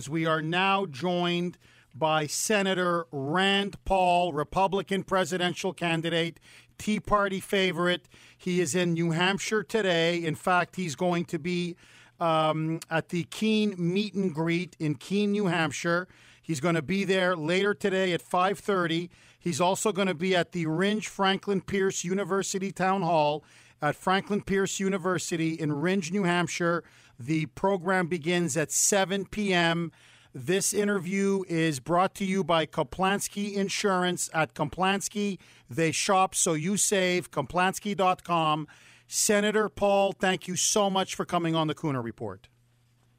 We are now joined by Senator Rand Paul, Republican presidential candidate, Tea Party favorite. He is in New Hampshire today. In fact, he's going to be at the Keene meet and greet in Keene, New Hampshire. He's going to be there later today at 5:30. He's also going to be at the Ringe Franklin Pierce University Town Hall at Franklin Pierce University in Ringe, New Hampshire. The program begins at 7 p.m. This interview is brought to you by Kaplansky Insurance. At Kaplansky, they shop so you save. Kaplansky.com. Senator Paul, thank you so much for coming on the Cooner Report.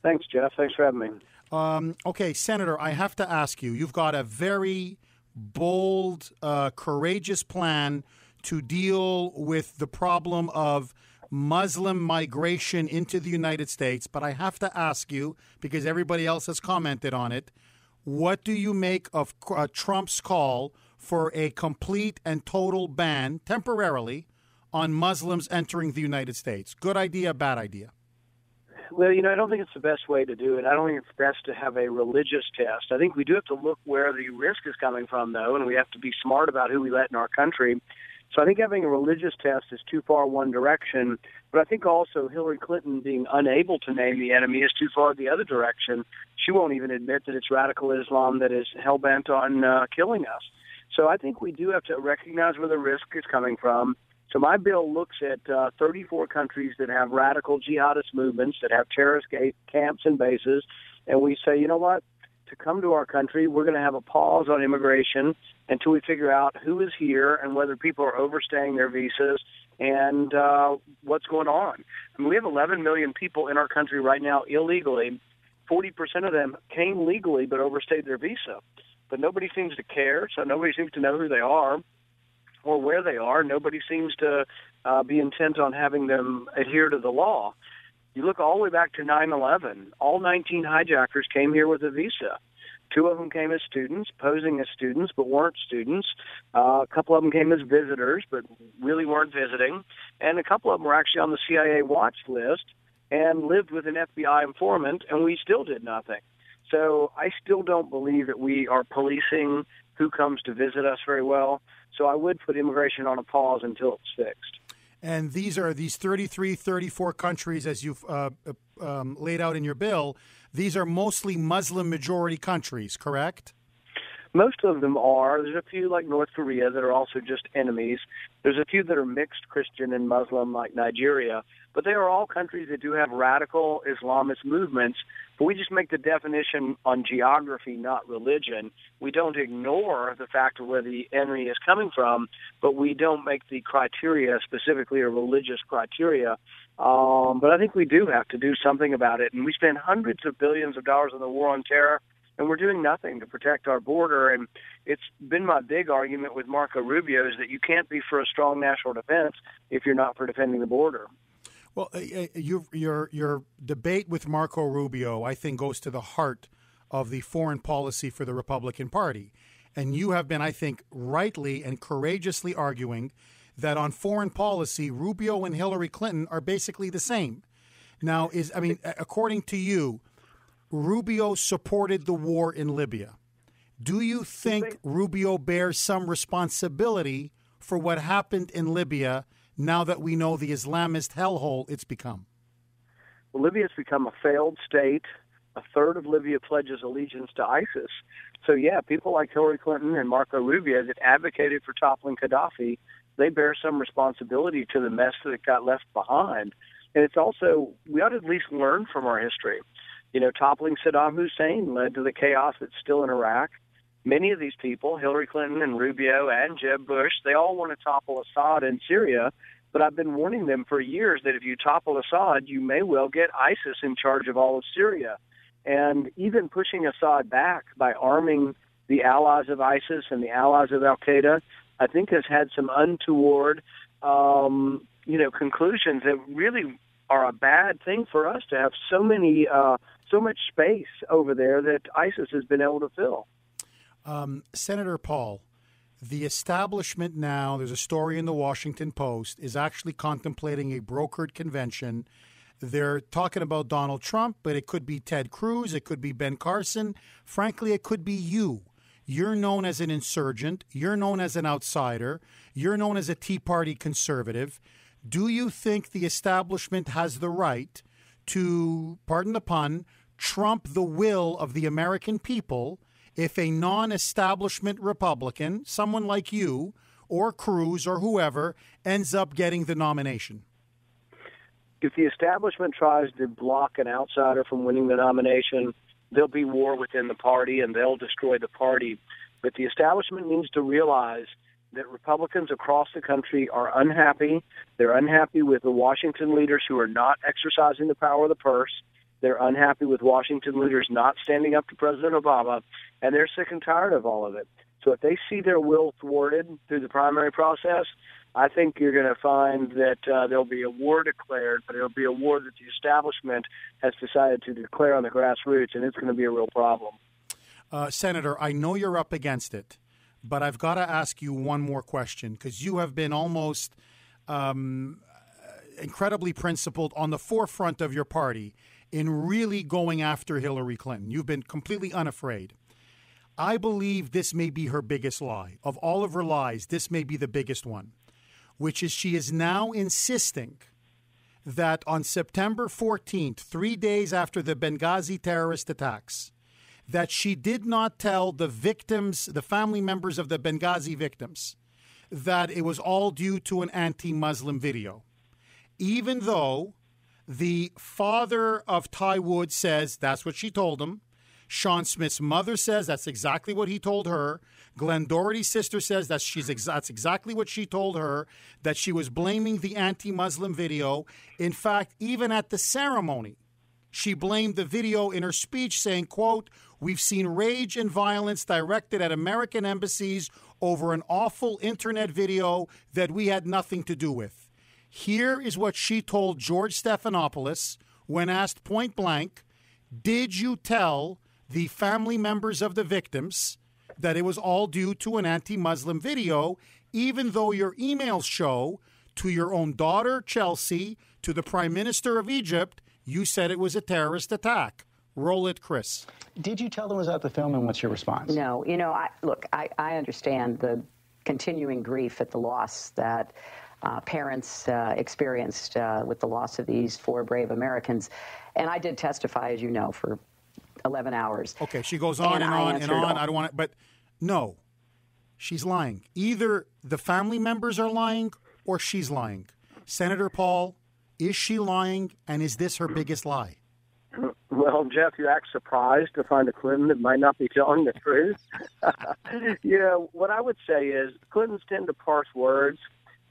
Thanks, Jeff. Thanks for having me. Okay, Senator, I have to ask you, you've got a very bold, courageous plan to deal with the problem of Muslim migration into the United States. But I have to ask you, because everybody else has commented on it, what do you make of Trump's call for a complete and total ban, temporarily, on Muslims entering the United States? Good idea, bad idea? Well, I don't think it's the best way to do it. I don't think it's best to have a religious test. I think we do have to look where the risk is coming from, though, and we have to be smart about who we let in our country. So I think having a religious test is too far one direction, but I think also Hillary Clinton being unable to name the enemy is too far the other direction. She won't even admit that it's radical Islam that is hell-bent on killing us. So I think we do have to recognize where the risk is coming from. So my bill looks at 34 countries that have radical jihadist movements, that have terrorist camps and bases, and we say, you know what? To come to our country, we're going to have a pause on immigration until we figure out who is here and whether people are overstaying their visas and what's going on. I mean, we have 11 million people in our country right now illegally. 40% of them came legally but overstayed their visa. But nobody seems to care, so nobody seems to know who they are or where they are. Nobody seems to be intent on having them adhere to the law. You look all the way back to 9/11. All 19 hijackers came here with a visa. 2 of them came as students, posing as students, but weren't students. A couple of them came as visitors, but really weren't visiting. And a couple of them were actually on the CIA watch list and lived with an FBI informant, and we still did nothing. So I still don't believe that we are policing who comes to visit us very well. So I would put immigration on a pause until it's fixed. And these 33, 34 countries, as you've laid out in your bill, these are mostly Muslim-majority countries, correct? Most of them are. There's a few like North Korea that are also just enemies. There's a few that are mixed Christian and Muslim like Nigeria. But they are all countries that do have radical Islamist movements. But we just make the definition on geography, not religion. We don't ignore the fact of where the enemy is coming from, but we don't make the criteria specifically a religious criteria. But I think we do have to do something about it. And we spend hundreds of billions of dollars on the war on terror, and we're doing nothing to protect our border. And it's been my big argument with Marco Rubio is that you can't be for a strong national defense if you're not for defending the border. Well, your debate with Marco Rubio, I think, goes to the heart of the foreign policy for the Republican Party. And you have been, I think, rightly and courageously arguing that on foreign policy, Rubio and Hillary Clinton are basically the same. Now, according to you, Rubio supported the war in Libya. Do you think Rubio bears some responsibility for what happened in Libya now that we know the Islamist hellhole it's become? Well, Libya's become a failed state. A third of Libya pledges allegiance to ISIS. So, yeah, people like Hillary Clinton and Marco Rubio that advocated for toppling Gaddafi, they bear some responsibility to the mess that got left behind. And it's also, we ought to at least learn from our history. Toppling Saddam Hussein led to the chaos that's still in Iraq. Many of these people, Hillary Clinton and Rubio and Jeb Bush, they all want to topple Assad in Syria, but I've been warning them for years that if you topple Assad, you may well get ISIS in charge of all of Syria. And even pushing Assad back by arming the allies of ISIS and the allies of al-Qaeda, I think has had some untoward, conclusions that really are a bad thing for us to have so much space over there that ISIS has been able to fill. Senator Paul, the establishment now, there's a story in the Washington Post, is actually contemplating a brokered convention They're talking about Donald Trump, but it could be Ted Cruz. It could be Ben Carson. Frankly, it could be you. You're known as an insurgent. You're known as an outsider. You're known as a Tea Party conservative. Do you think the establishment has the right to, pardon the pun, trump the will of the American people if a non-establishment Republican, someone like you or Cruz or whoever, ends up getting the nomination? If the establishment tries to block an outsider from winning the nomination, there'll be war within the party and they'll destroy the party. But the establishment needs to realize that Republicans across the country are unhappy. They're unhappy with the Washington leaders who are not exercising the power of the purse. They're unhappy with Washington leaders not standing up to President Obama, and they're sick and tired of all of it. So if they see their will thwarted through the primary process, I think you're going to find that there'll be a war declared, but it'll be a war that the establishment has decided to declare on the grassroots, and it's going to be a real problem. Senator, I know you're up against it, but I've got to ask you one more question because you have been almost incredibly principled on the forefront of your party in really going after Hillary Clinton. You've been completely unafraid. I believe this may be her biggest lie. Of all of her lies, this may be the biggest one, which is she is now insisting that on September 14th, 3 days after the Benghazi terrorist attacks, that she did not tell the victims, the family members of the Benghazi victims, that it was all due to an anti-Muslim video. Even though the father of Ty Wood says that's what she told him. Sean Smith's mother says that's exactly what he told her. Glenn Doherty's sister says that's exactly what she told her, that she was blaming the anti-Muslim video. In fact, even at the ceremony, she blamed the video in her speech saying, quote, "We've seen rage and violence directed at American embassies over an awful internet video that we had nothing to do with." Here is what she told George Stephanopoulos when asked point blank, did you tell the family members of the victims that it was all due to an anti-Muslim video, even though your emails show to your own daughter, Chelsea, to the Prime Minister of Egypt, you said it was a terrorist attack? Roll it, Chris. Did you tell them it was out the film, and what's your response? No. I understand the continuing grief at the loss that parents experienced with the loss of these 4 brave Americans. And I did testify, as you know, for 11 hours. Okay, she goes on and on and on. I don't want to, but no, she's lying. Either the family members are lying or she's lying. Senator Paul, is she lying, and is this her biggest lie? Well, Jeff, you act surprised to find a Clinton that might not be telling the truth. What I would say is Clintons tend to parse words.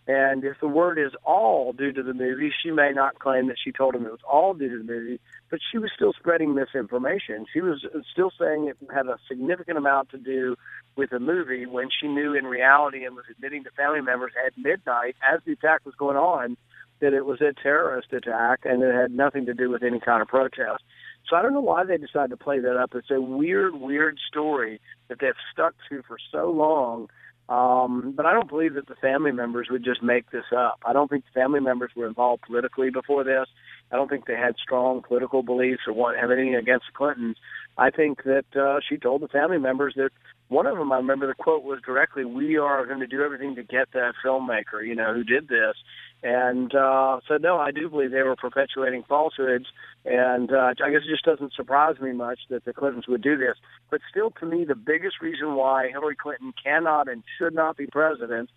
And if the word is all due to the movie, she may not claim that she told him it was all due to the movie, but she was still spreading misinformation. She was still saying it had a significant amount to do with the movie when she knew in reality and was admitting to family members at midnight as the attack was going on that it was a terrorist attack and it had nothing to do with any kind of protest. So I don't know why they decided to play that up. It's a weird, weird story that they've stuck to for so long. But I don't believe that the family members would just make this up. I don't think the family members were involved politically before this. I don't think they had strong political beliefs or have anything against the Clintons. I think that she told the family members that one of them, I remember the quote was directly, "We are going to do everything to get that filmmaker, who did this." And so, no, I do believe they were perpetuating falsehoods. And I guess it just doesn't surprise me much that the Clintons would do this. But still, to me, the biggest reason why Hillary Clinton cannot and should not be president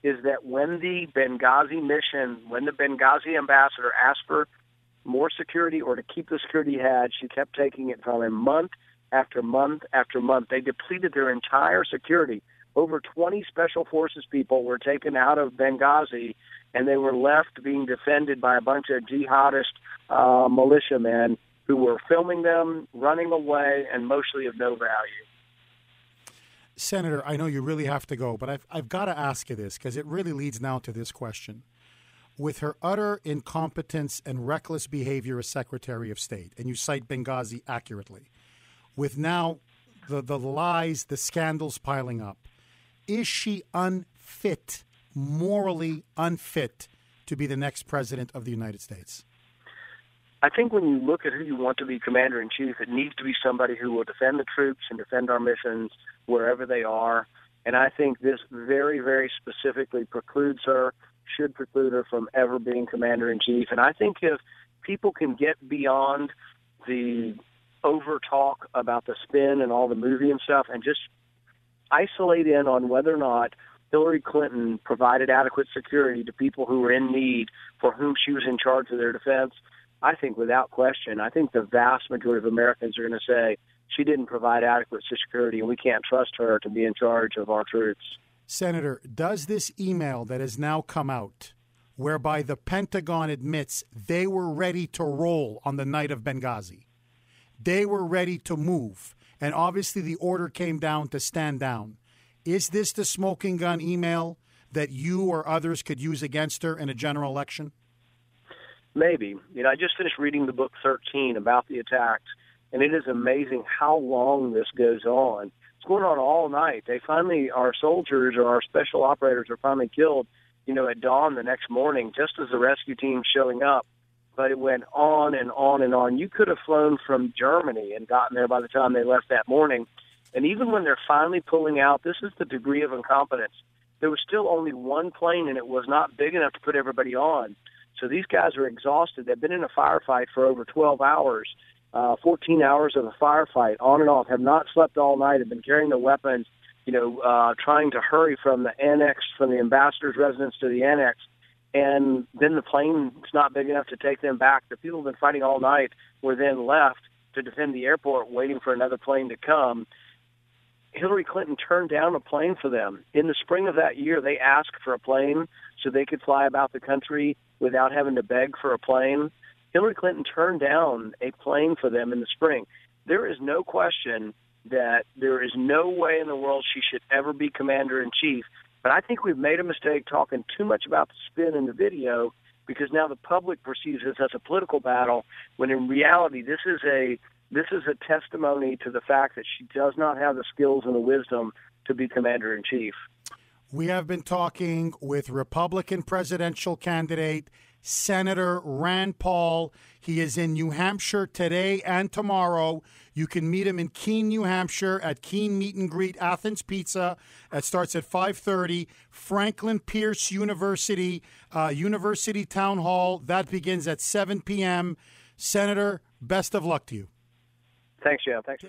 is that when the Benghazi mission, when the Benghazi ambassador asked for more security or to keep the security he had, she kept taking it from him month after month after month. They depleted their entire security. Over 20 Special Forces people were taken out of Benghazi, and they were left being defended by a bunch of jihadist militiamen who were filming them, running away, and mostly of no value. Senator, I know you really have to go, but I've got to ask you this because it really leads now to this question. With her utter incompetence and reckless behavior as Secretary of State, and you cite Benghazi accurately, with now the lies, the scandals piling up, is she unfit, morally unfit, to be the next president of the United States? I think when you look at who you want to be commander-in-chief, it needs to be somebody who will defend the troops and defend our missions wherever they are. And I think this very, very specifically should preclude her from ever being commander-in-chief. And I think if people can get beyond the over-talk about the spin and all the movie and stuff and just isolate in on whether or not Hillary Clinton provided adequate security to people who were in need for whom she was in charge of their defense, I think without question, I think the vast majority of Americans are going to say she didn't provide adequate security and we can't trust her to be in charge of our troops. Senator, does this email that has now come out, whereby the Pentagon admits they were ready to roll on the night of Benghazi, they were ready to move, and obviously the order came down to stand down, is this the smoking gun email that you or others could use against her in a general election? Maybe. I just finished reading the book 13 about the attacks, and it is amazing how long this goes on. It's going on all night. Our soldiers or our special operators are finally killed, at dawn the next morning, just as the rescue team's showing up. But it went on and on and on. You could have flown from Germany and gotten there by the time they left that morning. And even when they're finally pulling out, this is the degree of incompetence. There was still only one plane, and it was not big enough to put everybody on. So these guys are exhausted. They've been in a firefight for over 12 hours, 14 hours of a firefight, on and off, have not slept all night, have been carrying their weapons, trying to hurry from the annex, from the ambassador's residence to the annex. And then the plane's not big enough to take them back. The people who have been fighting all night were then left to defend the airport, waiting for another plane to come. Hillary Clinton turned down a plane for them. In the spring of that year, they asked for a plane so they could fly about the country without having to beg for a plane. Hillary Clinton turned down a plane for them in the spring. There is no question that there is no way in the world she should ever be commander-in-chief. But I think we've made a mistake talking too much about the spin in the video, because now the public perceives this as a political battle, when in reality this is a testimony to the fact that she does not have the skills and the wisdom to be commander-in-chief. We have been talking with Republican presidential candidate Senator Rand Paul. He is in New Hampshire today and tomorrow. You can meet him in Keene, New Hampshire at Keene Meet and Greet Athens Pizza. It starts at 5:30. Franklin Pierce University, University Town Hall. That begins at 7 p.m. Senator, best of luck to you. Thanks, Jeff. Thanks.